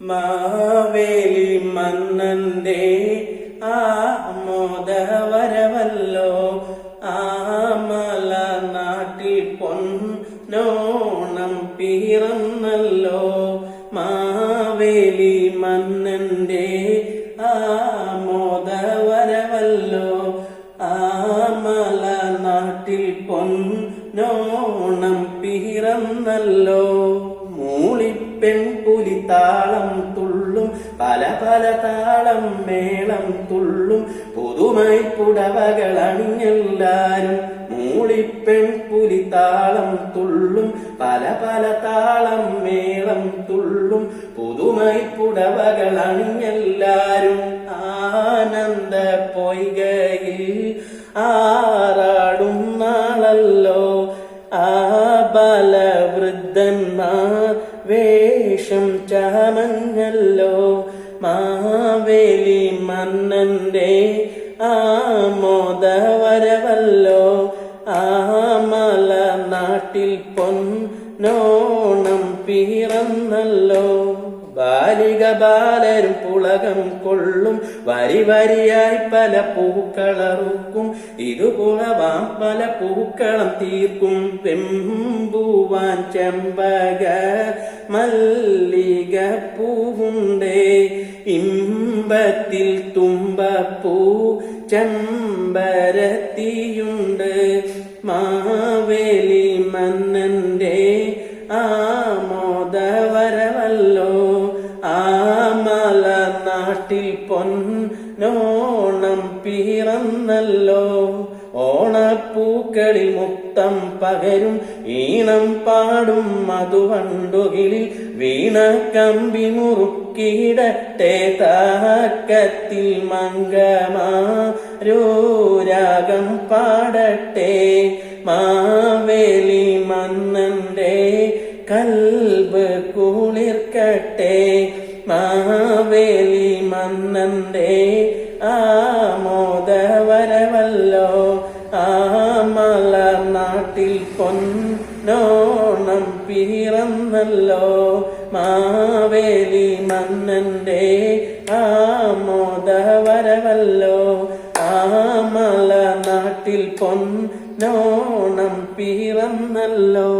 മാവേലി മന്നന്റെ ആമോദവരവല്ലോ ആമല നാട്ടിൽ പൊന്നോണം പിറന്നല്ലോ. മാവേലി മന്നന്റെ ആമോദവരവല്ലോ ആമല നാട്ടിൽ പൊന്നോണം പിറന്നല്ലോ. മൂളിപ്പെൺപുലി താളം തുള്ളും പല പല താളം മേളം തുള്ളും പുതുമായി പുടവകൾ അണിഞ്ഞെല്ലാരും. മൂളിപ്പെൺപുലി താളം തുള്ളും പല പല താളം മേളം തുള്ളും പുതുമായി പുടവകൾ അണിഞ്ഞെല്ലാരും. ആനന്ദ പൊയ്കയിൽ ആറാടും നാളല്ലോ ആബലവൃദ്ധന്മാർ വേഷം ചമഞ്ഞല്ലോ. മാവേലി മന്നന്റെ ആമോദവരവല്ലോ ആമല നാട്ടിൽ പൊന്നോണം പിറന്നല്ലോ. ബാലിക ബാലരും പുളകം കൊള്ളും വരി വരിയായി പല പൂക്കളറുക്കും ഇതുപുളവാം പല പൂക്കളം തീർക്കും. വെമ്പൂവാൻ ചെമ്പക മല്ലിക പൂവുണ്ടേ ഇമ്പത്തിൽ തുമ്പപ്പൂ ചെമ്പരത്തിയുണ്ട്. മാവേലി മന്നന്റെ ആമോദവരവല്ലോ ആമല നാട്ടിൽ പൊന്നോണം പിറന്നല്ലോ. ഓണപ്പൂക്കളിൽ മുത്തം പകരും ഈണം പാടും മധുവണ്ടുകിലിൽ വീണ കമ്പി മുറുക്കിയിടട്ടെ താക്കത്തിൽ മംഗമാരോരാഗം പാടട്ടെ. മാവേലി മന്നന്റെ കൽബ് കുളിർക്കട്ടെ. മാവേലി മന്നന്റെ ആമോദവരവല്ലോ ആമല നാട്ടിൽ പൊന്നോണം പിറന്നല്ലോ. മാവേലി മന്നന്റെ ആമോദവരവല്ലോ ആമല നാട്ടിൽ പൊന്നോണം പിറന്നല്ലോ.